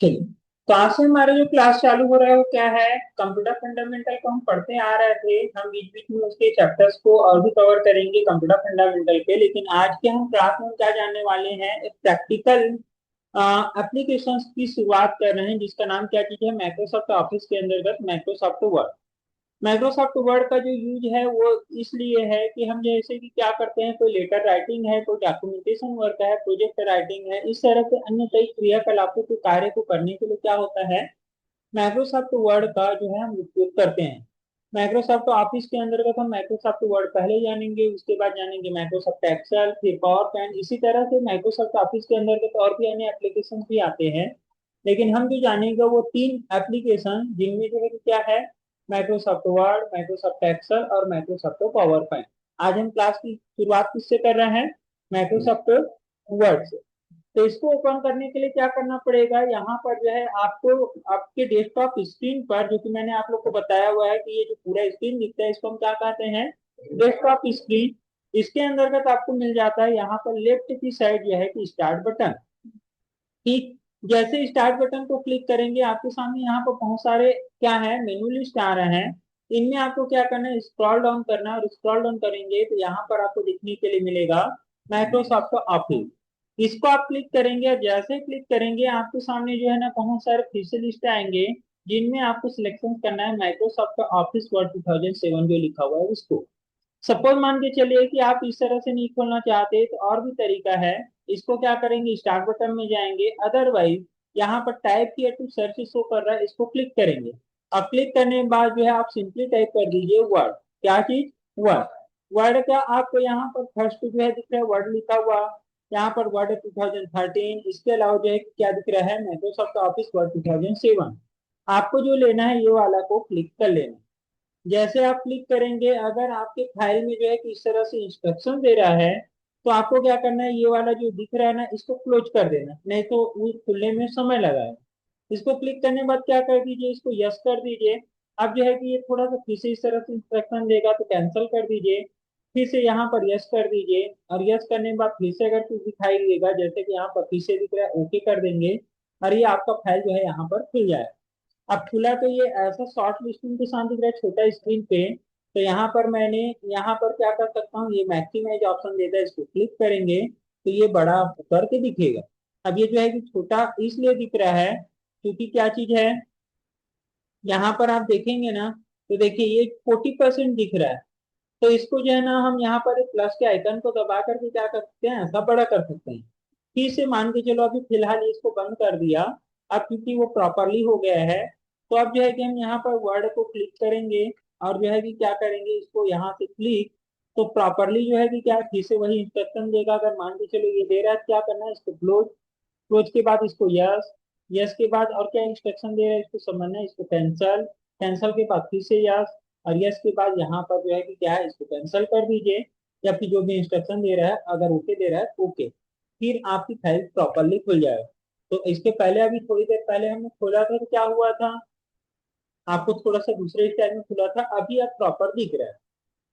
चलिए, तो आज से हमारा जो क्लास चालू हो रहा है वो क्या है, कंप्यूटर फंडामेंटल को हम पढ़ते आ रहे थे। हम बीच बीच में उसके चैप्टर्स को और भी कवर करेंगे कंप्यूटर फंडामेंटल के, लेकिन आज के हम क्लास में क्या जानने वाले हैं, एक प्रैक्टिकल एप्लीकेशंस की शुरुआत कर रहे हैं जिसका नाम क्या चीज है, माइक्रोसॉफ्ट ऑफिस के अंतर्गत माइक्रोसॉफ्ट वर्ड। माइक्रोसॉफ्ट वर्ड का जो यूज है वो इसलिए है कि हम जैसे कि क्या करते हैं, कोई लेटर राइटिंग है, कोई डॉक्यूमेंटेशन वर्क है, प्रोजेक्ट राइटिंग है, इस तरह के अन्य कई क्रियाकलापों के कार्य को करने के लिए क्या होता है, माइक्रोसॉफ्ट वर्ड का जो है हम उपयोग करते हैं। माइक्रोसॉफ्ट ऑफिस के अंतर्गत हम माइक्रोसॉफ्ट वर्ड पहले जानेंगे, उसके बाद जानेंगे माइक्रोसॉफ्ट एक्सेल, फिर पावर पॉइंट। इसी तरह से माइक्रोसॉफ्ट ऑफिस के अंतर्गत और भी अन्य एप्लीकेशन भी आते हैं, लेकिन हम जो जानेंगे वो तीन एप्लीकेशन जिनमें जो है कि क्या है, माइक्रोसॉफ्ट वर्ड, माइक्रोसॉफ्ट एक्सेल और माइक्रोसॉफ्ट पावर पॉइंट। आज हम क्लास की शुरुआत किससे कर रहे हैं, माइक्रोसॉफ्ट वर्ड से। तो इसको ओपन करने के लिए क्या करना पड़ेगा, यहाँ पर जो है आपको आपके डेस्कटॉप स्क्रीन पर, जो कि मैंने आप लोग को बताया हुआ है कि ये जो पूरा स्क्रीन दिखता है इसको हम क्या कहते हैं, डेस्कटॉप स्क्रीन। इसके अंतर्गत आपको मिल जाता है यहाँ पर लेफ्ट की साइड यह है कि स्टार्ट बटन। ठीक, जैसे स्टार्ट बटन को क्लिक करेंगे आपके सामने यहाँ पर बहुत सारे क्या है, मेनू लिस्ट आ रहे हैं। इनमें आपको क्या करना है, स्क्रॉल डाउन करना है, और स्क्रॉल डाउन करेंगे तो यहाँ पर आपको देखने के लिए मिलेगा माइक्रोसॉफ्ट ऑफिस। इसको आप क्लिक करेंगे, और जैसे क्लिक करेंगे आपके सामने जो है ना बहुत सारे फीचर लिस्ट आएंगे, जिनमें आपको सिलेक्शन करना है माइक्रोसॉफ्ट ऑफिस वर्ड 2007 जो लिखा हुआ है उसको। सपोज मान के चलिए कि आप इस तरह से नहीं खोलना चाहते तो और भी तरीका है। इसको क्या करेंगे, स्टार्ट बटन में जाएंगे, अदरवाइज यहाँ पर टाइप किया टू सर्च शो कर रहा है, इसको क्लिक करेंगे। अब क्लिक करने के बाद जो है आप सिंपली टाइप कर दीजिए वर्ड। क्या चीज, वर्ड। वर्ड का आपको यहाँ पर फर्स्ट जो है दिख रहा है वर्ड लिखा हुआ, यहाँ पर वर्ड 2013। इसके अलावा जो है क्या दिख रहा है, माइक्रोसॉफ्ट ऑफिस वर्ड 2007। आपको जो लेना है ये वाला को क्लिक कर लेना। जैसे आप क्लिक करेंगे, अगर आपके फाइल में जो है कि इस तरह से इंस्ट्रक्शन दे रहा है, तो आपको क्या करना है, ये वाला जो दिख रहा है ना इसको क्लोज कर देना, नहीं तो वो खुलने में समय लगा है। इसको क्लिक करने के बाद क्या कर दीजिए, इसको यस कर दीजिए। अब जो है कि ये थोड़ा सा फिर से इस तरह से इंस्ट्रक्शन देगा तो कैंसिल कर दीजिए। फिर से यहाँ पर यस कर दीजिए, और यस करने के बाद फिर से अगर कुछ दिखाई देगा जैसे कि यहाँ पर फिर से दिख रहा है, ओके कर देंगे, और ये आपका फाइल जो है यहाँ पर खुल जाए। अब खुला तो ये ऐसा शॉर्ट लिस्टिंग के साथ दिख रहा है छोटा स्क्रीन पे। तो यहाँ पर मैंने यहाँ पर क्या कर सकता हूँ, ये मैक्सिमाइज ऑप्शन देता है, इसको क्लिक करेंगे तो ये बड़ा करके दिखेगा। अब ये जो है कि छोटा इसलिए दिख रहा है क्योंकि क्या चीज है, यहाँ पर आप देखेंगे ना, तो देखिए ये 40% दिख रहा है। तो इसको जो है ना हम यहाँ पर एक प्लस के आइकन को दबा करके क्या कर सकते हैं, ऐसा बड़ा कर सकते हैं। फिर से मान के चलो अभी फिलहाल इसको बंद कर दिया। अब क्योंकि वो प्रॉपरली हो गया है, तो अब जो है कि हम यहाँ पर वर्ड को क्लिक करेंगे, और जो है कि क्या करेंगे, इसको यहाँ से क्लिक, तो प्रॉपरली जो है कि क्या फिर से वही इंस्ट्रक्शन देगा। अगर मान के चलो ये दे रहा है तो क्या करना है, इसको क्लोज। क्लोज के बाद इसको यस। यस के बाद और क्या इंस्ट्रक्शन दे रहा है इसको समझना है, इसको कैंसल। कैंसल के बाद फिर से यस, और यस के बाद यहाँ पर जो है कि क्या है, इसको कैंसिल कर दीजिए, या फिर जो भी इंस्ट्रक्शन दे रहा है अगर ओके दे रहा है ओके। फिर आपकी फाइल प्रॉपरली खुल जाएगा। तो इसके पहले अभी थोड़ी देर पहले हमने खोला था तो क्या हुआ था, आपको थोड़ा सा दूसरे स्टाइल में खुला था, अभी आप प्रॉपर दिख रहा है।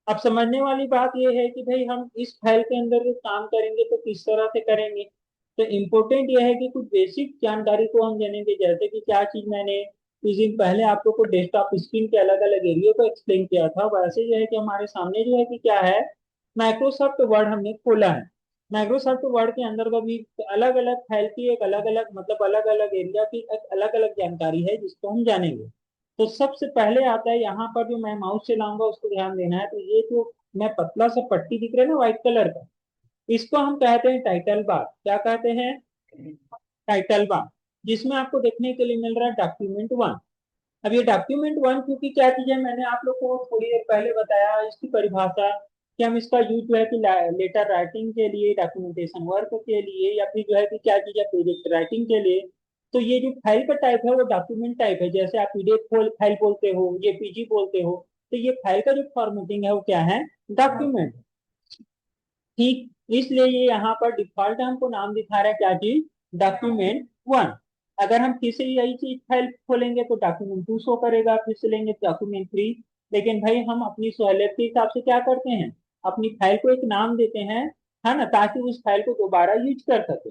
अब समझने वाली बात यह है कि भाई हम इस फाइल के अंदर जो काम करेंगे तो किस तरह से करेंगे। तो इम्पोर्टेंट यह है कि कुछ बेसिक जानकारी को हम जानेंगे, जैसे कि क्या चीज मैंने कुछ दिन पहले आप लोग को डेस्कटॉप स्क्रीन के अलग अलग एरिया को एक्सप्लेन किया था, वैसे जो है कि हमारे सामने जो है कि क्या है, माइक्रोसॉफ्ट वर्ड हमने खोला है। माइक्रोसॉफ्ट वर्ड के अंदर का भी अलग अलग फाइल की एक अलग अलग मतलब अलग अलग एरिया की एक अलग अलग जानकारी है जिसको हम जानेंगे। तो सबसे पहले आता है यहाँ पर, जो मैं माउस चलाऊंगा उसको ध्यान देना है, तो ये जो मैं पतला सा पट्टी दिख रहा है ना व्हाइट कलर का, इसको हम कहते हैं टाइटल बार। क्या कहते हैं, टाइटल बार। जिसमें आपको देखने के लिए मिल रहा है डॉक्यूमेंट वन। अब ये डॉक्यूमेंट वन क्योंकि क्या चीज है, मैंने आप लोग को थोड़ी देर पहले बताया इसकी परिभाषा, कि हम इसका यूज जो है कि लेटर राइटिंग के लिए, डॉक्यूमेंटेशन वर्क के लिए, या फिर जो है कि क्या चीज है, प्रोजेक्ट राइटिंग के लिए। तो ये जो फाइल का टाइप है वो डॉक्यूमेंट टाइप है, जैसे आप पीडीएफ फाइल बोलते हो, जेपीजी बोलते हो। तो ये फाइल का जो फॉर्मेटिंग है वो क्या है, डॉक्यूमेंट। ठीक, इसलिए ये यहाँ पर डिफॉल्ट हमको नाम दिखा रहा है, क्या चीज, डॉक्यूमेंट वन। अगर हम फिर से यही चीज फाइल खोलेंगे तो डॉक्यूमेंट टू शो करेगा, फिर से लेंगे डॉक्यूमेंट थ्री। लेकिन भाई हम अपनी सहूलियत के हिसाब से क्या करते हैं, अपनी फाइल को एक नाम देते हैं, है ना, ताकि उस फाइल को दोबारा यूज कर सके।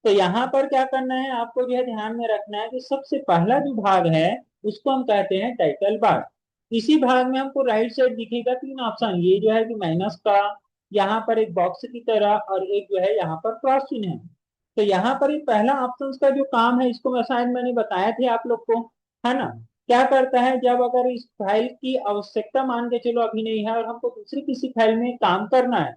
तो यहाँ पर क्या करना है, आपको जो है ध्यान में रखना है कि सबसे पहला जो भाग है उसको हम कहते हैं टाइटल बार। इसी भाग में हमको राइट साइड दिखेगा तीन ऑप्शन, ये जो है कि माइनस का, यहाँ पर एक बॉक्स की तरह, और एक जो है यहाँ पर क्रॉस चिन्ह है। तो यहाँ पर ये पहला ऑप्शन का जो काम है, इसको मैं शायद मैंने बताया थे आप लोग को, है ना। क्या करता है, जब अगर इस फाइल की आवश्यकता मान के चलो अभी नहीं है और हमको दूसरी किसी फाइल में काम करना है,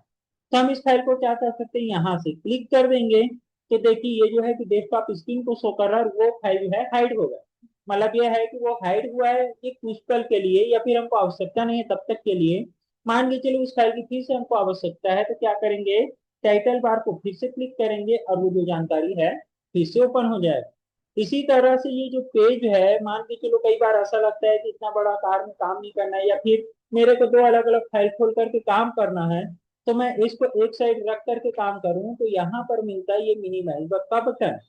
तो हम इस फाइल को क्या कर सकते हैं, यहाँ से क्लिक कर देंगे। तो देखिए ये जो है कि डेस्कटॉप स्क्रीन को शो कर रहा है और वो फाइल जो है हाइड हो गया। मतलब ये है कि वो हाइड हुआ है एक कुछ पल के लिए, या फिर हमको आवश्यकता नहीं है तब तक के लिए। मान के चलो उस फाइल की फिर से हमको आवश्यकता है, तो क्या करेंगे, टाइटल बार को फिर से क्लिक करेंगे और वो जो जानकारी है फिर से ओपन हो जाएगा। इसी तरह से ये जो पेज है, मान के चलो कई बार ऐसा लगता है कि इतना बड़ा आकार में काम नहीं करना है, या फिर मेरे को दो अलग अलग फाइल खोल करके काम करना है, तो मैं इसको एक साइड रख करके काम करूं, तो यहाँ पर मिलता है ये मिनिमाइज का बटन।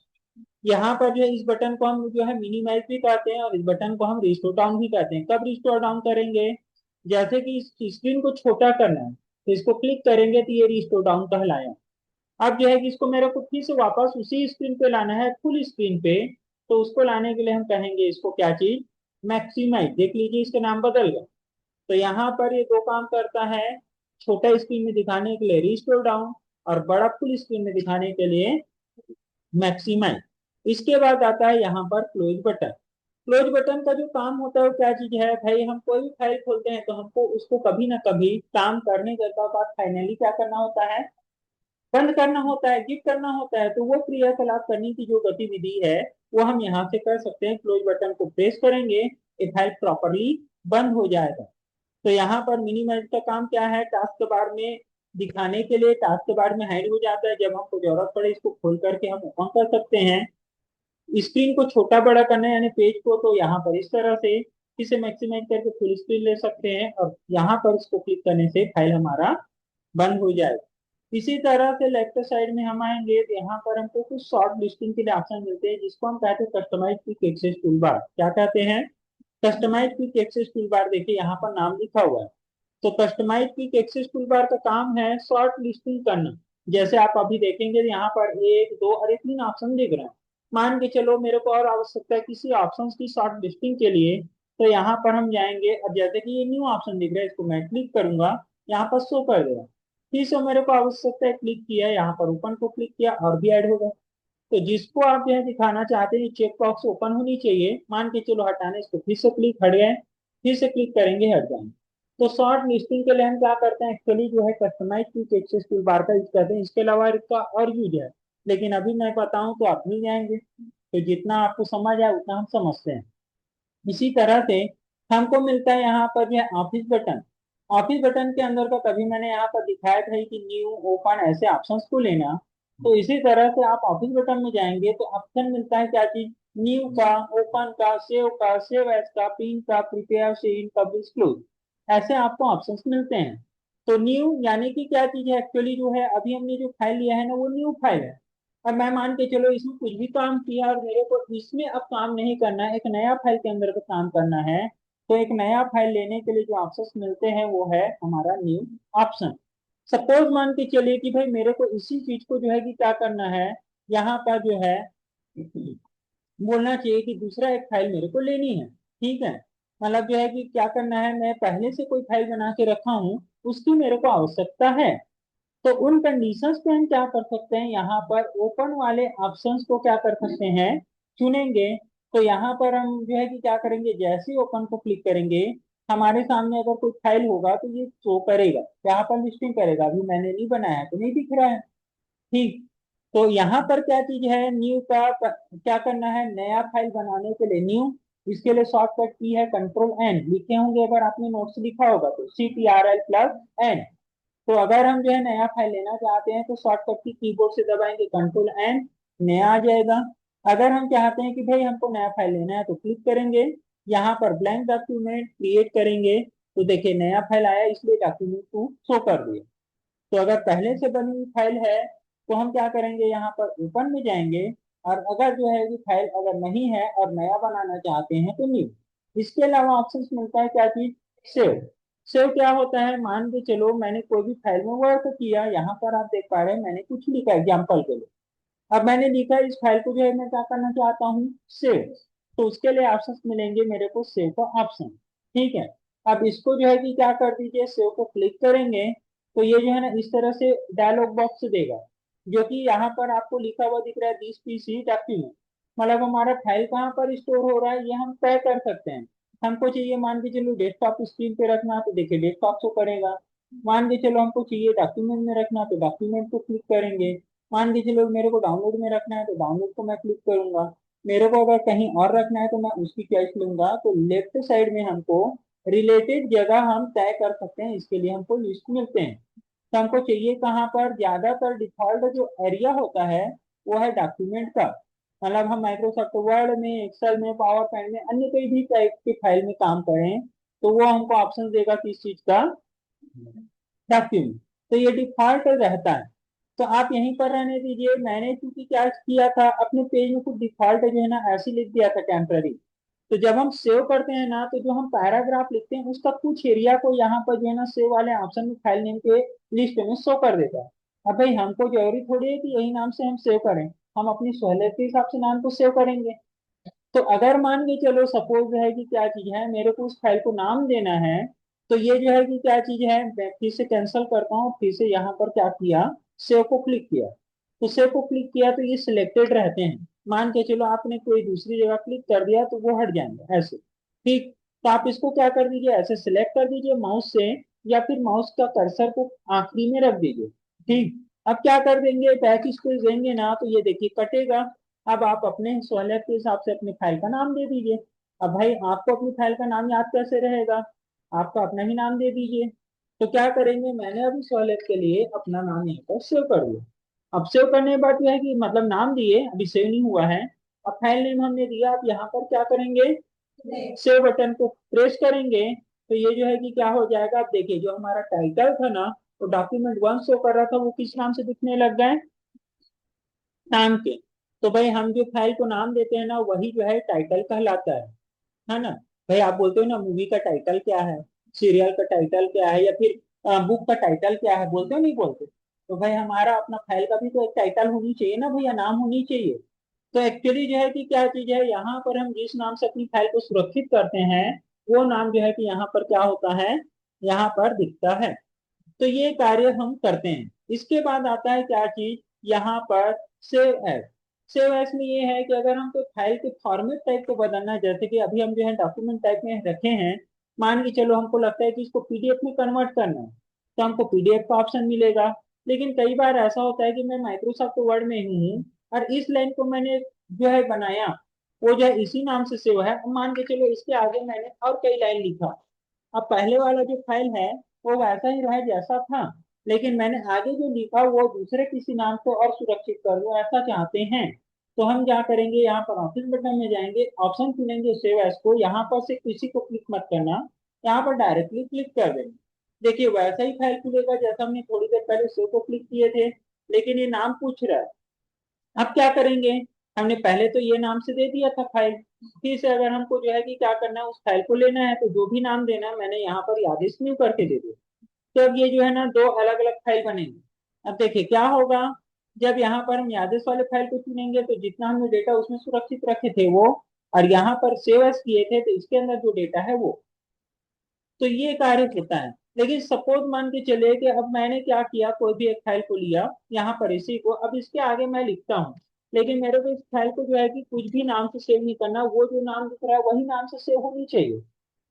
यहाँ पर जो है इस बटन को हम जो है मिनिमाइज भी कहते हैं और इस बटन को हम रिस्टोर डाउन भी कहते हैं। कब रिस्टोर डाउन करेंगे, जैसे कि इस स्क्रीन को छोटा करना है तो इसको क्लिक करेंगे तो ये रिस्टोर डाउन कहलाया। अब जो है कि इसको मेरे को फिर से वापस उसी स्क्रीन पे लाना है, फुल स्क्रीन पे। तो उसको लाने के लिए हम कहेंगे इसको क्या चीज, मैक्सिमाइज। देख लीजिए इसका नाम बदल गया। तो यहाँ पर ये दो काम करता है, छोटा स्क्रीन में दिखाने के लिए रिस्टोर डाउन, और बड़ा फुल स्क्रीन में दिखाने के लिए मैक्सिमाइज। इसके बाद आता है यहाँ पर क्लोज बटन। क्लोज बटन का जो काम होता है वो क्या चीज है भाई, हम कोई भी फाइल खोलते हैं तो हमको उसको कभी ना कभी काम करने के बाद फाइनली क्या करना होता है, बंद करना होता है, गिव करना होता है। तो वो क्रियाकलाप करने की जो गतिविधि है वो हम यहाँ से कर सकते हैं। क्लोज बटन को प्रेस करेंगे, ये फाइल प्रॉपरली बंद हो जाएगा। तो यहाँ पर मिनिमाइज का काम क्या है, टास्क बार में दिखाने के लिए टास्क बार में हाइड हो जाता है, जब हमको जरूरत पड़े इसको खोल करके हम ओपन कर सकते हैं। स्क्रीन को छोटा बड़ा करना है यानी पेज को, तो यहाँ पर इस तरह से इसे मैक्सिमाइज करके फुल स्क्रीन ले सकते हैं, और यहाँ पर इसको क्लिक करने से फाइल हमारा बंद हो जाएगा। इसी तरह से लेफ्ट साइड में हम आएंगे तो यहाँ पर हमको कुछ शॉर्ट लिस्टिंग के लिए ऑप्शन मिलते हैं, जिसको हम कहते हैं customise quick access tool bar. क्या कहते हैं, customise quick access tool bar. देखिए यहाँ पर नाम लिखा हुआ है। तो customise quick access tool bar का काम है शॉर्ट लिस्टिंग करना। जैसे आप अभी देखेंगे यहाँ पर एक दो और एक तीन ऑप्शन दिख रहे हैं। मान के चलो मेरे को और आवश्यकता है किसी ऑप्शन की शॉर्ट लिस्टिंग के लिए, तो यहाँ पर हम जाएंगे और जैसे कि ये न्यू ऑप्शन दिख रहा है, इसको मैं क्लिक करूंगा, यहाँ पर शो कर देगा। फिर से मेरे को आवश्यकता है, क्लिक किया, यहाँ पर ओपन को क्लिक किया और भी ऐड होगा। तो जिसको आप जो है दिखाना चाहते हैं चेक बॉक्स ओपन होनी चाहिए, मान के चलो हटाने, इसको फिर से क्लिक, हट गए, फिर से क्लिक करेंगे, हट जाएंगे। तो शॉर्ट लिस्टिंग के लिए हम क्या करते हैं, एक्चुअली जो है customise quick access tool bar का यूज करते हैं। इसके अलावा इसका और यूज है, लेकिन अभी मैं बताऊं तो आप नहीं जाएंगे। तो जितना आपको समझ आए उतना हम समझते हैं। इसी तरह से हमको मिलता है यहाँ पर जो है ऑफिस बटन। ऑफिस बटन के अंदर का कभी मैंने यहाँ पर दिखाया था कि न्यू, ओपन, ऐसे ऑप्शंस को लेना। तो इसी तरह से आप ऑफिस बटन में जाएंगे तो ऑप्शन मिलता है क्या चीज, न्यू का, ओपन का, सेव एज का, पिन का, प्रिपेयर, शेयर, पब्लिश, क्लोज, ऐसे आपको ऑप्शंस मिलते हैं। तो न्यू यानी कि क्या चीज है, एक्चुअली जो है अभी हमने जो फाइल लिया है ना वो न्यू फाइल है। अब मैं मान के चलो इसमें कुछ भी काम किया और मेरे को इसमें अब काम नहीं करना है, एक नया फाइल के अंदर का काम करना है, तो एक नया फाइल लेने के लिए जो ऑप्शंस मिलते हैं वो है हमारा न्यू ऑप्शन। सपोज मान के चलिए कि भाई मेरे को इसी चीज को जो है कि क्या करना है, यहाँ पर जो है बोलना चाहिए कि दूसरा एक फाइल मेरे को लेनी है। ठीक है, मतलब जो है कि क्या करना है, मैं पहले से कोई फाइल बना के रखा हूँ, उसकी मेरे को आवश्यकता है। तो उन कंडीशंस पे हम क्या कर सकते हैं, यहाँ पर ओपन वाले ऑप्शंस को क्या कर सकते हैं, चुनेंगे। तो यहाँ पर हम जो है कि क्या करेंगे, जैसे ही ओपन को क्लिक करेंगे हमारे सामने अगर कोई फाइल होगा तो ये शो करेगा, यहाँ पर लिस्टिंग करेगा। अभी मैंने नहीं बनाया है तो नहीं दिख रहा है। ठीक, तो यहाँ पर क्या चीज है, न्यू का क्या करना है, नया फाइल बनाने के लिए न्यू, इसके लिए शॉर्टकट की है कंट्रोल एन। लिखे होंगे अगर आपने नोट्स लिखा होगा तो CTRL+N। तो अगर हम जो है नया फाइल लेना चाहते हैं तो शॉर्टकट की कीबोर्ड से दबाएंगे कंट्रोल N, नया आ जाएगा। अगर हम चाहते हैं कि भाई हमको नया फाइल लेना है तो क्लिक करेंगे, यहाँ पर ब्लैंक डॉक्यूमेंट क्रिएट करेंगे, तो देखिए नया फाइल आया, इसलिए डॉक्यूमेंट को शो कर दिया। तो अगर पहले से बनी हुई फाइल है तो हम क्या करेंगे, यहाँ पर ओपन में जाएंगे, और अगर जो है कि फाइल अगर नहीं है और नया बनाना चाहते हैं तो न्यू। इसके अलावा ऑप्शन मिलता है क्या चीज, सेव। सेव क्या होता है, मान के चलो मैंने कोई भी फाइल में वर्क किया, यहाँ पर आप देख पा रहे हैं मैंने कुछ लिखा एग्जाम्पल के लिए। अब मैंने लिखा इस फाइल को जो है मैं क्या करना चाहता हूँ, सेव। तो उसके लिए ऑप्शंस मिलेंगे मेरे को, सेव का ऑप्शन। ठीक है। अब इसको जो है कि क्या कर दीजिए, सेव को क्लिक करेंगे तो ये जो है ना इस तरह से डायलॉग बॉक्स देगा, जो कि यहाँ पर आपको लिखा हुआ दिख रहा है दिस पीसी डॉक्यूमेंट। मतलब हमारा फाइल कहाँ पर स्टोर हो रहा है ये हम तय कर सकते हैं। हमको चाहिए मान के चलो डेस्कटॉप स्क्रीन पे रखना, तो देखिए डेस्कटॉप शो करेगा। मान के चलो हमको चाहिए डॉक्यूमेंट में रखना, तो डॉक्यूमेंट को क्लिक करेंगे। मान के चलो मेरे को डाउनलोड में रखना है, तो डाउनलोड को मैं क्लिक करूंगा। मेरे को अगर कहीं और रखना है तो मैं उसकी चॉइस लूंगा। तो लेफ्ट साइड में हमको रिलेटेड जगह हम तय कर सकते हैं, इसके लिए हमको लिस्ट मिलते हैं। तो हमको चाहिए कहाँ पर, ज्यादातर डिफॉल्ट जो एरिया होता है वो है डॉक्यूमेंट का। मतलब हम माइक्रोसॉफ्ट वर्ड में, एक्सेल में, पावर पॉइंट में, अन्य कोई भी टाइप की फाइल में काम करें तो वो हमको ऑप्शन देगा किस चीज का, डॉक्यूमेंट। तो ये डिफॉल्ट रहता है। तो आप यहीं पर रहने दीजिए। मैंने चूंकि क्या किया था, अपने पेज में कुछ डिफॉल्ट जो है ना ऐसे लिख दिया था टेम्पररी। तो जब हम सेव करते हैं ना, तो जो हम पैराग्राफ लिखते हैं उसका कुछ एरिया को यहाँ पर जो है ना सेव वाले ऑप्शन में फाइल नेम के लिस्ट में शो कर देता है। अब भाई हमको जरूरी थोड़ी है कि यही नाम से हम सेव करें, हम अपनी सहूलियत के हिसाब से नाम को सेव करेंगे। तो अगर मान के चलो सपोज है कि क्या चीज है, मेरे को उस फाइल को नाम देना है, तो ये जो है कि क्या चीज है, मैं फिर से कैंसिल करता हूँ, फिर से यहाँ पर क्या किया, सेव को क्लिक किया। तो सेव को क्लिक किया तो ये सिलेक्टेड रहते हैं। मान के चलो आपने कोई दूसरी जगह क्लिक कर दिया तो वो हट जाएंगे ऐसे। ठीक। तो आप इसको क्या कर दीजिए, ऐसे सिलेक्ट कर दीजिए माउस से, या फिर माउस का कर्सर को आखिरी में रख दीजिए। ठीक। अब क्या कर देंगे, बैक स्पेस देंगे ना, तो ये देखिए कटेगा। अब आप अपने सहूलियत के हिसाब से अपनी फाइल का नाम दे दीजिए। अब भाई आपको अपनी फाइल का नाम याद कैसे रहेगा, आपका अपना ही नाम दे दीजिए। तो क्या करेंगे, मैंने अभी सहूलियत के लिए अपना नाम यहाँ पर सेव कर दिया। अब सेव करने के बाद यह है कि मतलब नाम दिए, अभी सेव नहीं हुआ है। अब फाइल नेम हमने दिया, अब यहाँ पर क्या करेंगे, सेव बटन को प्रेस करेंगे। तो ये जो है कि क्या हो जाएगा, अब देखिए जो हमारा टाइटल था ना, तो डॉक्यूमेंट वन शो कर रहा था, वो किस नाम से दिखने लग गए, नाम के। तो भाई हम जो फाइल को नाम देते हैं ना वही जो है टाइटल कहलाता है ना। भाई आप बोलते हो ना मूवी का टाइटल क्या है, सीरियल का टाइटल क्या है, या फिर बुक का टाइटल क्या है, बोलते हो नहीं बोलते। तो भाई हमारा अपना फाइल का भी तो एक टाइटल होनी चाहिए ना भैया, नाम होनी चाहिए। तो एक्चुअली जो है कि क्या चीज है, यहाँ पर हम जिस नाम से अपनी फाइल को सुरक्षित करते हैं वो नाम जो है कि यहाँ पर क्या होता है, यहाँ पर दिखता है। तो ये कार्य हम करते हैं। इसके बाद आता है क्या चीज, यहाँ पर सेव एज। सेव एज में ये है कि अगर हमको फाइल के फॉर्मेट टाइप को बदलना है, जैसे कि अभी हम जो है डॉक्यूमेंट टाइप में रखे हैं, मान के चलो हमको लगता है कि इसको पीडीएफ में कन्वर्ट करना है, तो हमको पीडीएफ का ऑप्शन मिलेगा। लेकिन कई बार ऐसा होता है कि मैं माइक्रोसॉफ्ट वर्ड में ही हूँ और इस लाइन को मैंने जो है बनाया, वो जो है इसी नाम से सेव है। मान के चलो इसके आगे मैंने और कई लाइन लिखा, अब पहले वाला जो फाइल है वो वैसा ही रहे जैसा था, लेकिन मैंने आगे जो लिखा वो दूसरे किसी नाम को और सुरक्षित कर लूं ऐसा चाहते हैं। तो हम क्या करेंगे, यहाँ पर ऑप्शन बटन में जाएंगे, ऑप्शन चुनेंगे सेव एज को, यहाँ पर से किसी को क्लिक मत करना, यहाँ पर डायरेक्टली क्लिक कर देंगे। देखिए वैसा ही फाइल खुलेगा जैसा हमने थोड़ी देर पहले सेव को क्लिक किए थे, लेकिन ये नाम पूछ रहा है। अब क्या करेंगे, हमने पहले तो ये नाम से दे दिया था फाइल, फिर से अगर हमको जो है कि क्या करना है उस फाइल को लेना है, तो जो भी नाम देना है मैंने यहाँ पर यादृश न्यू करके दे दिया। तो अब ये जो है ना दो अलग अलग फाइल बनेंगे। अब देखिए क्या होगा, जब यहाँ पर हम यादृश वाले फाइल को चुनेंगे तो जितना हमने डेटा उसमें सुरक्षित रखे थे वो, और यहाँ पर सेव एज किए थे तो इसके अंदर जो डेटा है वो, तो ये कार्य होता है। लेकिन सपोज मान के चले कि अब मैंने क्या किया, कोई भी एक फाइल को लिया, यहाँ पर इसी को, अब इसके आगे मैं लिखता हूँ, लेकिन मेरे को इस फाइल को जो है कि कुछ भी नाम से सेव नहीं करना, वो जो नाम दिख रहा है वही नाम से सेव होनी चाहिए।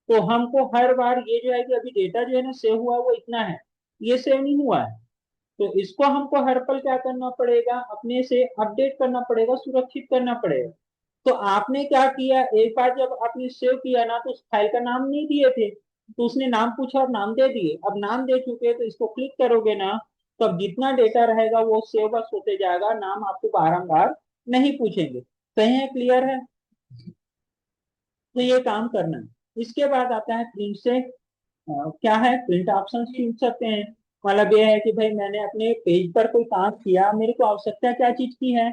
तो हमको हर बार ये जो है कि अभी डेटा जो है ना सेव हुआ वो इतना है, ये सेव नहीं हुआ है, तो इसको हमको हर पल क्या करना पड़ेगा, अपने से अपडेट करना पड़ेगा, सुरक्षित करना पड़ेगा। तो आपने क्या किया, एक बार जब आपने सेव किया ना तो उस फाइल का नाम नहीं दिए थे, तो उसने नाम पूछा और नाम दे दिए। अब नाम दे चुके तो इसको क्लिक करोगे ना, तो अब जितना डेटा रहेगा वो सेव बस होते जाएगा, नाम आपको बारंबार नहीं पूछेंगे। सही है, क्लियर है। तो ये काम करना है। इसके बाद आता है प्रिंट से, क्या है, प्रिंट ऑप्शन चुन सकते हैं। मतलब ये है कि भाई मैंने अपने पेज पर कोई काम किया, मेरे को आवश्यकता क्या चीज की है,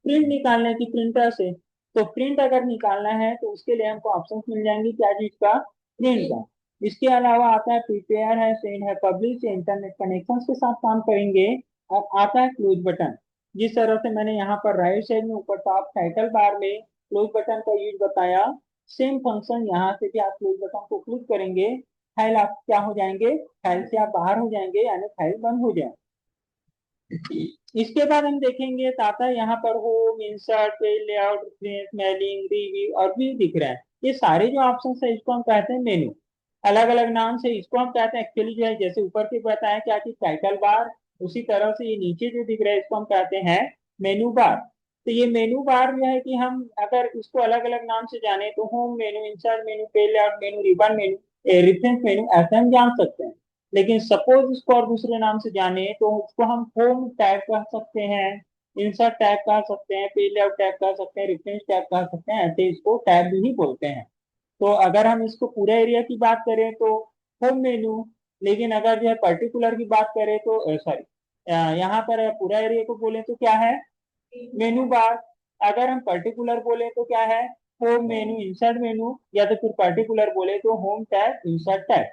प्रिंट निकालने की, प्रिंटर से। तो प्रिंट अगर निकालना है तो उसके लिए हमको ऑप्शन मिल जाएंगे, क्या चीज का, प्रिंट का। इसके अलावा आता है प्रिपेयर है, सेंड है, पब्लिश है, इंटरनेट कनेक्शन के साथ काम करेंगे। और आता है क्लोज बटन। जिस तरह से मैंने यहाँ पर राइट साइड में ऊपर टॉप टाइटल बार में क्लोज बटन का यूज बताया, सेम फंक्शन यहाँ से भी आप क्लोज बटन को क्लिक करेंगे, फाइल आप क्या हो जाएंगे, फाइल से आप बाहर हो जाएंगे, यानी फाइल बंद हो जाए। इसके बाद हम देखेंगे ताता यहाँ पर home, insert, page layout, reference, mailing, review और व्यू दिख रहा है। ये सारे जो ऑप्शन है इसको हम कहते हैं मेनू। अलग अलग नाम से इसको हम कहते हैं, एक्चुअली जो है जैसे ऊपर के बताया क्या कि टाइटल बार, उसी तरह से ये नीचे जो दिख रहा है इसको हम कहते हैं मेनू बार। तो ये मेनू बार जो है कि हम अगर इसको अलग अलग नाम से जाने तो होम मेनू, इंसर्ट मेनू, पेज लेआउट मेनू, रिबन मेनू, रेफरेंस मेनू ऐसे हम जान सकते हैं। लेकिन सपोज इसको और दूसरे नाम से जाने तो उसको हम होम टैग कह सकते हैं, इंसर्ट टैग कह सकते हैं, पेज लेआउट टैग कह सकते हैं, रेफरेंस टैग कह सकते हैं, ऐसे इसको टैग भी बोलते हैं। तो अगर हम इसको पूरे एरिया की बात करें तो होम मेनू, लेकिन अगर जो है पर्टिकुलर की बात करें तो सॉरी, यहाँ पर पूरा एरिया को बोले तो क्या है, मेनू बार। अगर हम पर्टिकुलर बोले तो क्या है, होम मेनू, इंसर्ट मेनू, या तो फिर पर्टिकुलर बोले तो होम टैग, इंसर्ट टैग।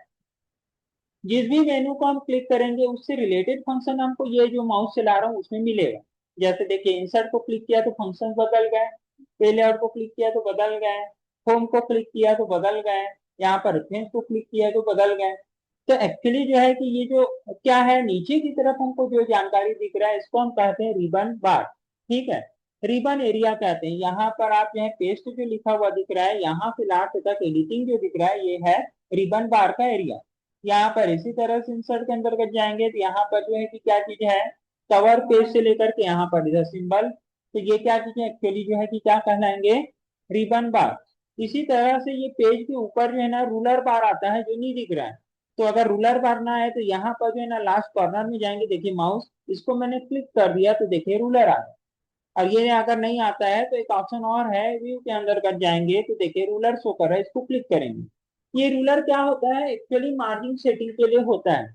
जिस भी मेनू को हम क्लिक करेंगे उससे रिलेटेड फंक्शन हमको ये जो माउस चला रहा हूँ उसमें मिलेगा। जैसे देखिए इंसर्ट को क्लिक किया तो फंक्शन बदल गए, पे लेआउट को क्लिक किया तो बदल गए, होम को क्लिक किया तो बदल गए, यहाँ पर रेफरेंस को क्लिक किया तो बदल गए। तो एक्चुअली जो है कि ये जो क्या है, नीचे की तरफ हमको जो जानकारी दिख रहा है इसको हम कहते हैं रिबन बार। ठीक है, रिबन एरिया कहते हैं। यहाँ पर आप जो है पेस्ट जो लिखा हुआ दिख रहा है, यहाँ से लास्ट तक एडिटिंग जो दिख रहा है ये है रिबन बार का एरिया। यहाँ पर इसी तरह से इंसर्ट के अंतर्गत जाएंगे तो यहाँ पर जो है कि क्या चीज है, कवर पेज से लेकर के यहाँ पर इधर सिंबल, तो ये क्या चीजें एक्चुअली जो है कि क्या कहलाएंगे, रिबन बार। इसी तरह से ये पेज के ऊपर जो है ना रूलर बार आता है जो नहीं दिख रहा है। तो अगर रूलर बार ना है तो यहाँ पर जो है ना लास्ट कॉर्नर में जाएंगे, देखिए माउस इसको मैंने क्लिक कर दिया तो देखिए रूलर आ गया। और ये अगर नहीं आता है तो एक ऑप्शन और है, व्यू के अंदर कर जाएंगे तो देखिए रूलर शो कर रहा है, इसको क्लिक करेंगे। ये रूलर क्या होता है, एक्चुअली मार्जिन सेटिंग के लिए होता है।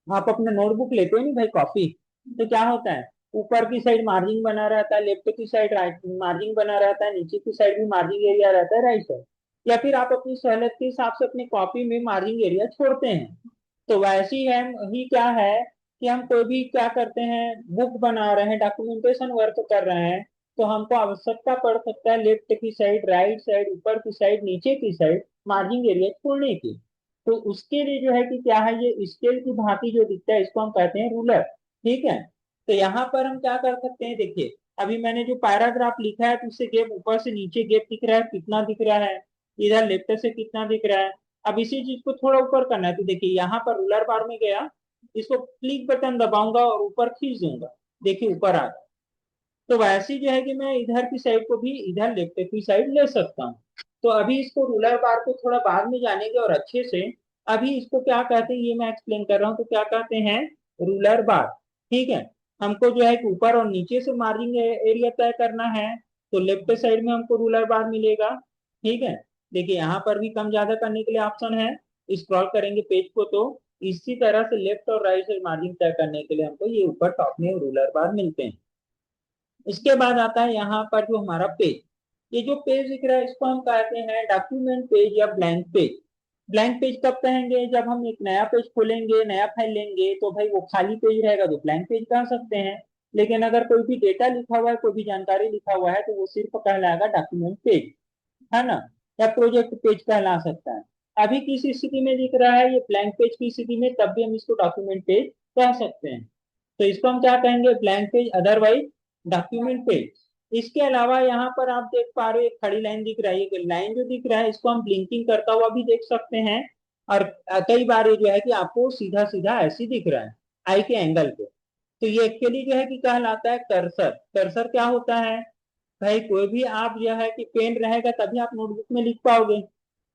आप अपना नोटबुक लेते हो नहीं भाई, कॉपी, तो क्या होता है, ऊपर की साइड मार्जिन बना रहता है, लेफ्ट की साइड राइट मार्जिन बना रहता है, नीचे की साइड भी मार्जिन एरिया रहता है राइट साइड। या फिर आप अपनी सहूलियत के हिसाब से अपनी कॉपी में मार्जिन एरिया छोड़ते हैं। तो वैसे ही क्या है कि हम कोई भी क्या करते हैं, बुक बना रहे हैं, डॉक्यूमेंटेशन वर्क कर रहे हैं, तो हमको आवश्यकता पड़ सकता है लेफ्ट की साइड, राइट साइड, ऊपर की साइड, नीचे की साइड मार्जिन एरिया छोड़ने की। तो उसके लिए जो है कि क्या है, ये स्केल की भांति जो दिखता है इसको हम कहते हैं रूलर। ठीक है, तो यहाँ पर हम क्या कर सकते हैं, देखिए अभी मैंने जो पैराग्राफ लिखा है तो उससे गैप ऊपर से नीचे गैप दिख रहा है, कितना दिख रहा है, इधर लेफ्ट से कितना दिख रहा है। अब इसी चीज को थोड़ा ऊपर करना है तो देखिए यहाँ पर रूलर बार में गया, इसको क्लिक बटन दबाऊंगा और ऊपर खींच दूंगा, देखिए ऊपर आ गया। तो वैसे ही जो है कि मैं इधर की साइड को भी इधर लेफ्ट की साइड ले सकता हूँ। तो अभी इसको रूलर बार को थोड़ा बाद में जानेंगे और अच्छे से। अभी इसको क्या कहते हैं ये मैं एक्सप्लेन कर रहा हूँ, तो क्या कहते हैं, रूलर बार। ठीक है, हमको जो है कि ऊपर और नीचे से मार्जिन एरिया तय करना है, तो लेफ्ट साइड में हमको रूलर बार मिलेगा। ठीक है, देखिए यहाँ पर भी कम ज्यादा करने के लिए ऑप्शन है, स्क्रॉल करेंगे पेज को तो इसी तरह से लेफ्ट और राइट साइड मार्जिन तय करने के लिए हमको ये ऊपर टॉप में रूलर बार मिलते हैं। इसके बाद आता है यहाँ पर जो हमारा पेज, ये जो पेज दिख रहा है इसको हम कहते हैं डॉक्यूमेंट पेज या ब्लैंक पेज। ब्लैंक पेज कब कहेंगे, जब हम एक नया पेज खोलेंगे, नया फाइल लेंगे तो भाई वो खाली पेज रहेगा तो ब्लैंक पेज कह सकते हैं। लेकिन अगर कोई भी डेटा लिखा हुआ है, कोई भी जानकारी लिखा हुआ है तो वो सिर्फ कहलाएगा डॉक्यूमेंट पेज, है ना, या प्रोजेक्ट पेज कहला सकता है। अभी किस स्थिति में दिख रहा है, ये ब्लैंक पेज की स्थिति में, तब भी हम इसको डॉक्यूमेंट पेज कह सकते हैं। तो इसको हम क्या कहेंगे, blank page, otherwise document page. इसके अलावा यहाँ पर आप देख पा रहे हो एक खड़ी लाइन दिख रही है, लाइन जो दिख रहा है इसको हम ब्लिंकिंग करता हुआ भी देख सकते हैं। और कई बार ये जो है कि आपको सीधा सीधा ऐसे दिख रहा है आई के एंगल पे। तो ये एक्चुअली जो है कि कहलाता है कर्सर। कर्सर क्या होता है भाई, कोई भी आप जो है कि पेन रहेगा तभी आप नोटबुक में लिख पाओगे,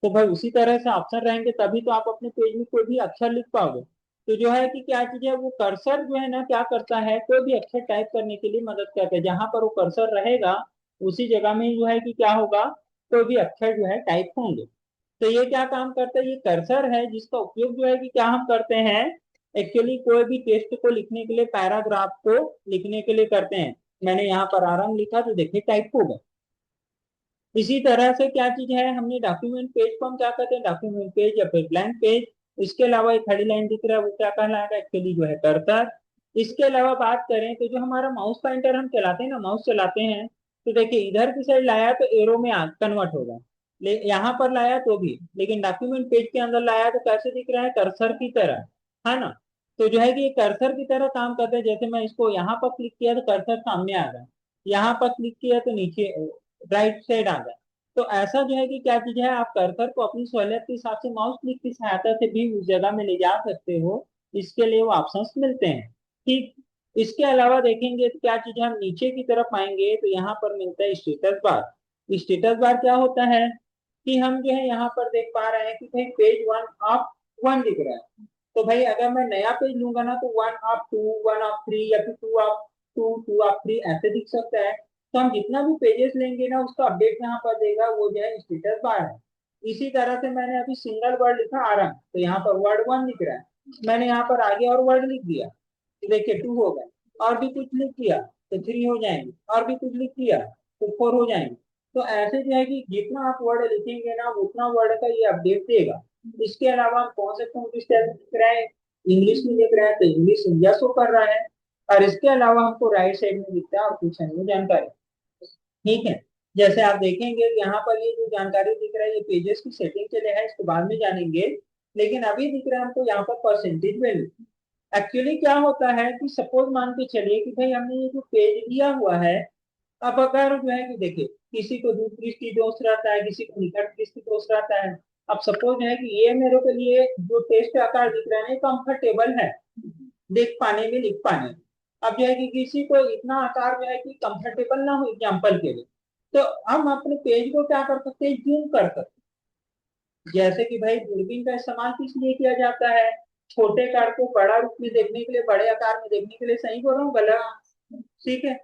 तो भाई उसी तरह से ऑप्शन रहेंगे तभी तो आप अपने पेज में कोई भी अक्षर लिख पाओगे। तो जो है कि क्या चीज है, वो कर्सर जो है ना क्या करता है, कोई भी अक्षर टाइप करने के लिए मदद करता है। जहां पर वो कर्सर रहेगा उसी जगह में जो है कि क्या होगा, कोई भी अक्षर जो है टाइप होंगे। तो ये क्या काम करता है, ये कर्सर है जिसका उपयोग जो है कि क्या हम करते हैं, एक्चुअली कोई भी टेक्स्ट को लिखने के लिए, पैराग्राफ को लिखने के लिए करते हैं। मैंने यहाँ पर आराम लिखा तो देखिए टाइप हो गया। इसी तरह से क्या चीज है, हमने डॉक्यूमेंट पेज को हम क्या कहते हैं, डॉक्यूमेंट पेज या फिर ब्लैंक पेज। इसके अलावा एक खड़ी लाइन दिख रहा है वो क्या कहलाएगा, एक्चुअली जो है कर्सर। इसके अलावा बात करें तो जो हमारा माउस पॉइंटर हम चलाते हैं ना, माउस चलाते हैं, तो देखिए इधर की साइड लाया तो एरो में कन्वर्ट होगा, यहाँ पर लाया तो भी, लेकिन डॉक्यूमेंट पेज के अंदर लाया तो कैसे दिख रहा है, कर्सर की तरह, है ना। तो जो है कि ये कर्सर की तरह काम करते हैं। जैसे मैं इसको यहाँ पर क्लिक किया तो कर्सर सामने आ गया, यहाँ पर क्लिक किया तो नीचे राइट साइड आ गया। तो ऐसा जो है कि क्या चीज है, आप कर्सर को अपनी सहूलियत के हिसाब से माउस क्लिक की सहायता से भी उस जगह में ले जा सकते हो। इसके लिए वो ऑप्शंस मिलते हैं। ठीक। इसके अलावा देखेंगे तो क्या चीज है, हम नीचे की तरफ आएंगे तो यहाँ पर मिलता है स्टेटस बार। स्टेटस बार क्या होता है कि हम जो है यहाँ पर देख पा रहे हैं कि भाई पेज 1 ऑफ 1 दिख रहा है। तो भाई अगर मैं नया पेज लूंगा ना तो 1 ऑफ 2, 1 ऑफ 3 या फिर 2 ऑफ 2, 2 ऑफ 3 ऐसे दिख सकता है। तो हम जितना भी पेजेस लेंगे ना उसका अपडेट यहाँ पर देगा, वो जो है स्टेटस बार है। इसी तरह से मैंने अभी सिंगल वर्ड लिखा आरंभ, तो यहाँ पर वर्ड 1 दिख रहा है। मैंने यहाँ पर आगे और वर्ड लिख दिया, देखिए 2 हो गए। और भी कुछ लिख दिया तो 3 हो जाएंगे, और भी कुछ लिख दिया तो 4 हो जाएंगे। तो ऐसे जो है कि जितना आप वर्ड लिखेंगे ना उतना वर्ड का ये अपडेट देगा। इसके अलावा हम कौन से फोन स्टाइल में लिख रहे हैं, इंग्लिश में लिख रहा है तो इंग्लिश इंडिया शो कर रहा है। और इसके अलावा हमको राइट साइड में दिखता है और कुछ अन्य जानकारी। ठीक है। जैसे आप देखेंगे यहाँ पर ये जो जानकारी दिख रहा है ये पेजेस की सेटिंग के लिए है, इसको बाद में जानेंगे। लेकिन अभी दिख रहा है हमको यहाँ पर परसेंटेज वैल्यू। एक्चुअली क्या होता है कि सपोज मान के चलिए कि भाई हमने ये जो पेज दिया हुआ है, अब अगर जो है कि देखिए किसी को दूर दृष्टि दोष रहता है, किसी को निकट दृष्टि दोष रहता है। अब सपोज है कि ये मेरे के लिए जो टेस्ट आकार दिख रहा है कंफर्टेबल है देख पाने में, लिख पाने में। अब जो है कि किसी को इतना आकार जो है कि कंफर्टेबल ना हो एग्जाम्पल के लिए, तो हम अपने पेज को क्या कर सकते हैं, जूम कर सकते हैं। जैसे कि भाई दूरबीन का इस्तेमाल किस लिए किया जाता है, छोटे आकार को बड़ा रूप में देखने के लिए, बड़े आकार में देखने के लिए। सही बोल रहा हूँ गलत? ठीक है।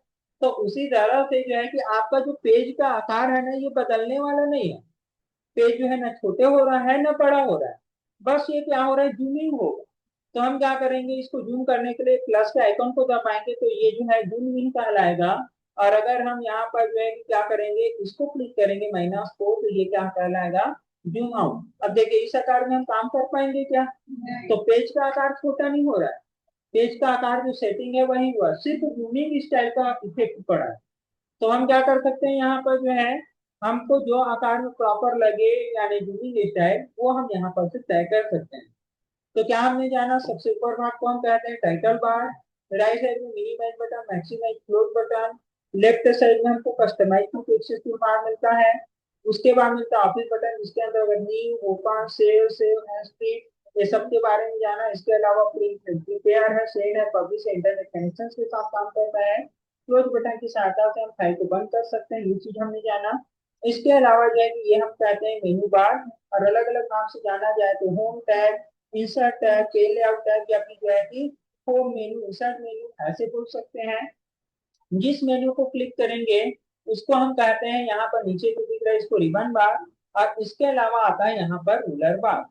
तो उसी तरह से जो है कि आपका जो पेज का आकार है ना ये बदलने वाला नहीं है। पेज जो है ना छोटे हो रहा है ना बड़ा हो रहा है, बस ये क्या हो रहा है, जूमिंग होगा। तो हम क्या करेंगे, इसको जूम करने के लिए प्लस के आइकन को दबाएंगे तो ये जो है जूम इन कहलाएगा। और अगर हम यहाँ पर जो है कि क्या करेंगे, इसको क्लिक करेंगे माइनस को, तो ये क्या कहलाएगा, जूम आउट। अब देखिए इस आकार में हम काम कर पाएंगे क्या, तो पेज का आकार छोटा नहीं हो रहा है, पेज का आकार जो सेटिंग है वही हुआ, सिर्फ जूमिंग स्टाइल का इफेक्ट पड़ा है। तो हम क्या कर सकते हैं, यहाँ पर जो है हमको जो आकार में प्रॉपर लगे यानी जूमिंग स्टाइल वो हम यहाँ पर से तय कर सकते हैं। तो क्या हमने जाना, सबसे ऊपर भाग को हम कहते हैं टाइटल बार, राइट साइड में minimise button, maximise, close button, left side में हमको कस्टमाइज टू पिक्चर्स बार मिलता है। उसके बाद मिलता है ऑफिस बटन, जिसके अंदर अगर new, open, save, save and split, ये सब के बारे में जाना। इसके अलावा प्रिपेयर है, सेव है, पब्लिश है, इंटरनेट कनेक्शन के साथ काम करता है। क्लोज बटन की सहायता से हम फाइल को बंद कर सकते हैं, ये चीज हमने जाना। इसके अलावा जो है कि ये हम कहते हैं मेनू बार, और अलग अलग नाम से जाना जाए तो home tab, insert tab, page layout tab, या फिर जो है कि होम मेनू, इंसर्ट मेनू ऐसे बोल सकते हैं। जिस मेन्यू को क्लिक करेंगे उसको हम कहते हैं, यहाँ पर नीचे जो दिख रहा है इसको रिबन बार। और इसके अलावा आता है यहाँ पर रूलर बार।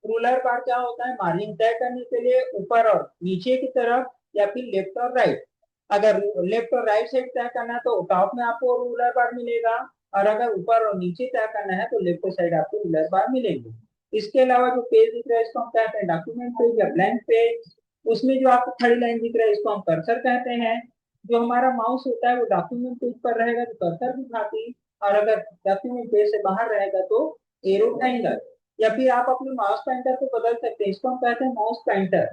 रूलर बार क्या होता है, मार्जिन तय करने के लिए ऊपर और नीचे की तरफ या फिर लेफ्ट और राइट। अगर लेफ्ट और राइट साइड तय करना है तो टॉप में आपको रूलर बार मिलेगा, और अगर ऊपर और नीचे तय करना है तो लेफ्ट साइड आपको रूलर बार मिलेंगे। इसके अलावा जो पेज दिख रहा है इसको हम कहते हैं डॉक्यूमेंट पेज या ब्लैंक पेज। उसमें जो आपको खड़ी लाइन दिख रहा है इसको हम कर्सर कहते हैं। जो हमारा माउस होता है वो डॉक्यूमेंट पेज पर रहेगा तो कर्सर दिखाती, और अगर डॉक्यूमेंट पेज से बाहर रहेगा तो एरो एंगल। या फिर आप अपने माउस पॉइंटर को बदल सकते हैं, इसको हम कहते हैं माउस पॉइंटर।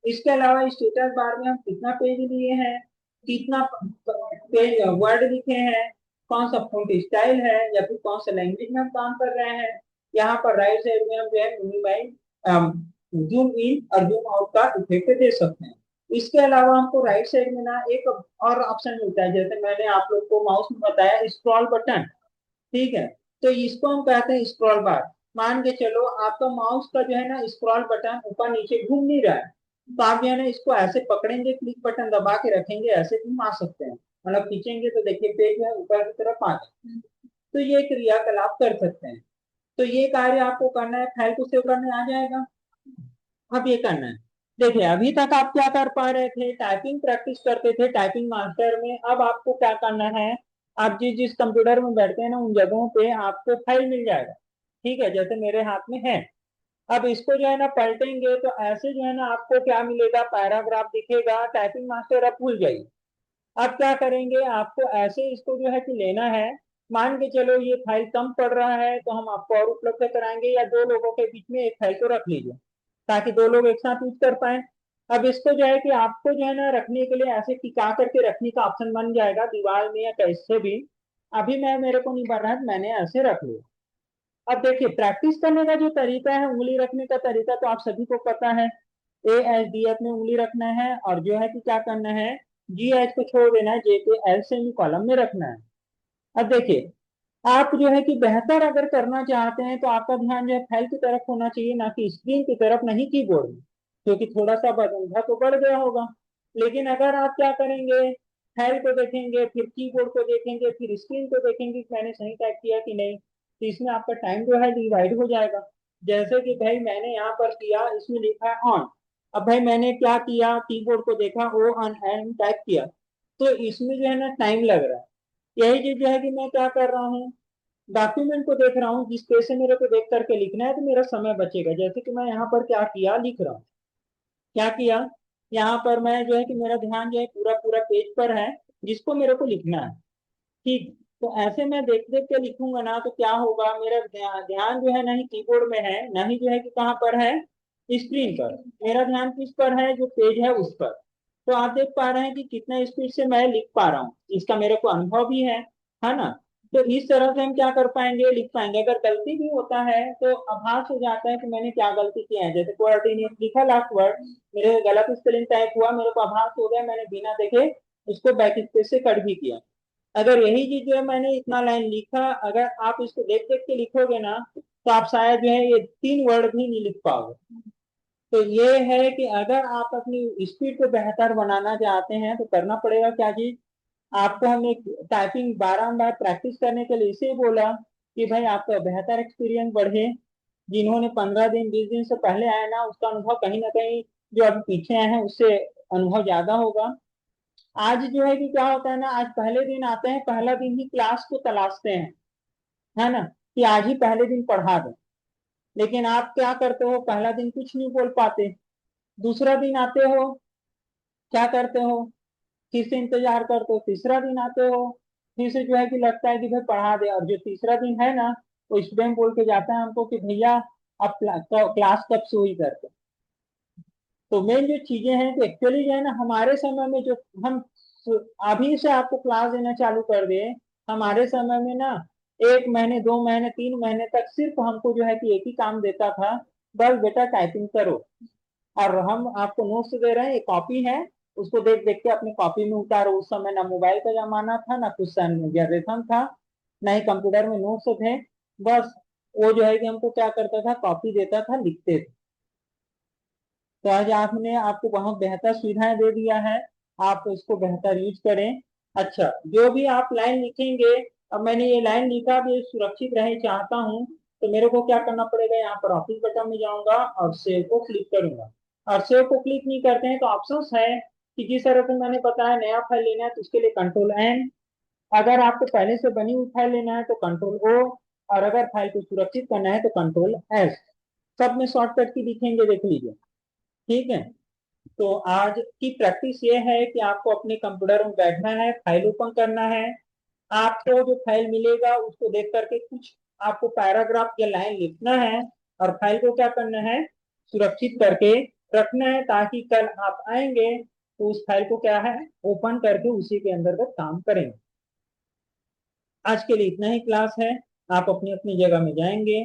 इसके अलावा स्टेटस बार में हम कितना पेज लिए हैं, कितना पेज वर्ड लिखे हैं, कौन सा फॉन्ट स्टाइल है, या फिर कौन सा लैंग्वेज में हम काम कर रहे हैं। यहाँ पर राइट साइड में हम जो है मिनिमाइज, जूम इन और जूम आउट का इफेक्ट दे सकते हैं। इसके अलावा हमको राइट साइड में ना एक और ऑप्शन मिलता है, जैसे मैंने आप लोग को माउस में बताया स्क्रॉल बटन। ठीक है। तो इसको हम कहते हैं स्क्रॉल बार। मान के चलो आपका माउस का जो है ना स्क्रॉल बटन ऊपर नीचे घूम नहीं रहा है, तो आप जो है ना इसको ऐसे पकड़ेंगे, क्लिक बटन दबा के रखेंगे, ऐसे घुमा सकते हैं, मतलब खींचेंगे तो देखिए पेज है ऊपर की तरफ आ जाए। तो ये क्रियाकलाप कर सकते हैं। तो ये कार्य आपको करना है, फाइल को सेव करने आ जाएगा। अब ये करना है, देखिए अभी तक आप क्या कर पा रहे थे, टाइपिंग प्रैक्टिस करते थे टाइपिंग मास्टर में। अब आपको क्या करना है, आप जिस जिस कंप्यूटर में बैठते हैं ना उन जगहों पे आपको फाइल मिल जाएगा। ठीक है, जैसे मेरे हाथ में है। अब इसको जो है ना पलटेंगे तो ऐसे जो है ना आपको क्या मिलेगा, पैराग्राफ दिखेगा। टाइपिंग मास्टर अब भूल जाइए। अब क्या करेंगे, आपको ऐसे इसको जो है कि लेना है। मान के चलो ये फाइल कम पड़ रहा है तो हम आपको और उपलब्ध कराएंगे, या दो लोगों के बीच में एक फाइल को रख लीजिए ताकि दो लोग एक साथ यूज कर पाए। अब इसको जो है कि आपको जो है ना रखने के लिए ऐसे टिका करके रखने का ऑप्शन बन जाएगा दीवार में या कैसे भी। अभी मैं मेरे को नहीं बन रहा है तो मैंने ऐसे रख लिया। अब देखिए प्रैक्टिस करने का जो तरीका है, उंगली रखने का तरीका तो आप सभी को पता है। ए एच डी एफ में उंगली रखना है और जो है कि क्या करना है, जी एच को छोड़ देना है, जे के एल सेमी कॉलम में रखना है। अब देखिए आप जो है कि बेहतर अगर करना चाहते हैं तो आपका ध्यान जो है फाइल की तरफ होना चाहिए, ना कि स्क्रीन की तरफ, नहीं कीबोर्ड में, क्योंकि थोड़ा सा बदंधा तो बढ़ गया होगा। लेकिन अगर आप क्या करेंगे, फाइल को देखेंगे फिर कीबोर्ड को देखेंगे फिर स्क्रीन को देखेंगे कि मैंने सही टाइप किया कि नहीं, तो इसमें आपका टाइम जो है डिवाइड हो जाएगा। जैसे कि भाई मैंने यहाँ पर किया, इसमें लिखा है ऑन। अब भाई मैंने क्या किया, कीबोर्ड को देखा, ओ ऑन एंड टाइप किया, तो इसमें जो है ना टाइम लग रहा है। यही चीज जो है कि मैं क्या कर रहा हूँ, डॉक्यूमेंट को देख रहा हूँ, जिस पेज से मेरे को देख करके लिखना है तो मेरा समय बचेगा। जैसे कि मैं यहाँ पर क्या किया, लिख रहा हूँ, क्या किया, यहाँ पर मैं जो है कि मेरा ध्यान जो है पूरा पूरा पेज पर है जिसको मेरे को लिखना है। ठीक, तो ऐसे मैं देख देख के लिखूंगा ना तो क्या होगा, मेरा ध्यान जो है ना ही कीबोर्ड में है, ना ही जो है कि कहाँ पर है, स्क्रीन पर। मेरा ध्यान किस पर है, जो पेज है उस पर। तो आप देख पा रहे हैं कि कितना स्पीड से मैं लिख पा रहा हूँ, इसका मेरे को अनुभव भी है ना। तो इस तरह से हम क्या कर पाएंगे, लिख पाएंगे। अगर गलती भी होता है तो आभास हो जाता है कि मैंने क्या गलती किया है। जैसे कोऑर्डिनेट लिखा लास्ट वर्ड, मेरे गलत स्पेलिंग टाइप हुआ, मेरे को आभास हो गया, मैंने बिना देखे उसको बैक स्पेस से कट भी किया। अगर यही चीज जो है मैंने इतना लाइन लिखा, अगर आप इसको देख देख के लिखोगे ना तो आप शायद जो है ये 3 वर्ड भी नहीं लिख पाओगे। तो ये है कि अगर आप अपनी स्पीड को बेहतर बनाना चाहते हैं तो करना पड़ेगा क्या चीज, आपको हमने टाइपिंग बारम्बार प्रैक्टिस करने के लिए इसे बोला कि भाई आपका बेहतर एक्सपीरियंस बढ़े। जिन्होंने 15 दिन 20 दिन से पहले आए ना, उसका अनुभव कहीं ना कहीं जो अभी पीछे आए हैं उससे अनुभव ज्यादा होगा। आज जो है कि क्या होता है ना, आज पहले दिन आते हैं, पहला दिन ही क्लास को तलाशते हैं, है ना, कि आज ही पहले दिन पढ़ा दें। लेकिन आप क्या करते हो, पहला दिन कुछ नहीं बोल पाते, दूसरा दिन आते हो, क्या करते हो, फिर से इंतजार करते हो, तीसरा दिन आते हो, फिर से जो है कि लगता है कि भाई पढ़ा दे, और जो तीसरा दिन है ना, वो स्टूडेंट बोल के जाता है हमको कि भैया अब क्लास कब से हुई करके। तो मेन जो चीजें हैं तो एक्चुअली जो है ना हमारे समय में जो हम अभी से आपको क्लास देना चालू कर दे, हमारे समय में ना 1 महीने 2 महीने 3 महीने तक सिर्फ हमको जो है कि एक ही काम देता था, बस बेटा टाइपिंग करो। और हम आपको नोट्स दे रहे हैं, ये कॉपी है, उसको देख देख के अपनी कॉपी में उतारो। उस समय ना मोबाइल का जमाना था, ना कुछ जनरेशन था, ना ही कंप्यूटर में नोट्स थे। बस वो जो है कि हमको क्या करता था, कॉपी देता था, लिखते थे। तो आज आपने आपको बहुत बेहतर सुविधाएं दे दिया है, आप इसको बेहतर यूज करें। अच्छा, जो भी आप लाइन लिखेंगे, अब मैंने ये लाइन लिखा भी सुरक्षित रहे चाहता हूँ, तो मेरे को क्या करना पड़ेगा, यहाँ पर ऑफिस बटन में जाऊंगा और सेव को क्लिक करूंगा। और सेव को क्लिक नहीं करते हैं तो ऑप्शंस है कि जिस तरह से मैंने बताया, नया फाइल लेना है तो उसके लिए कंट्रोल N, अगर आपको पहले से बनी हुई फाइल लेना है तो कंट्रोल O, और अगर फाइल को सुरक्षित करना है तो कंट्रोल S। सब में शॉर्टकट की दिखेंगे, देख लीजिए। ठीक है, तो आज की प्रैक्टिस ये है कि आपको अपने कंप्यूटर में बैठना है, फाइल ओपन करना है। आपको जो फाइल मिलेगा उसको देख करके कुछ आपको पैराग्राफ या लाइन लिखना है, और फाइल को क्या करना है, सुरक्षित करके रखना है, ताकि कल आप आएंगे तो उस फाइल को क्या है, ओपन करके उसी के अंतर्गत काम करेंगे। आज के लिए इतना ही क्लास है, आप अपनी अपनी जगह में जाएंगे।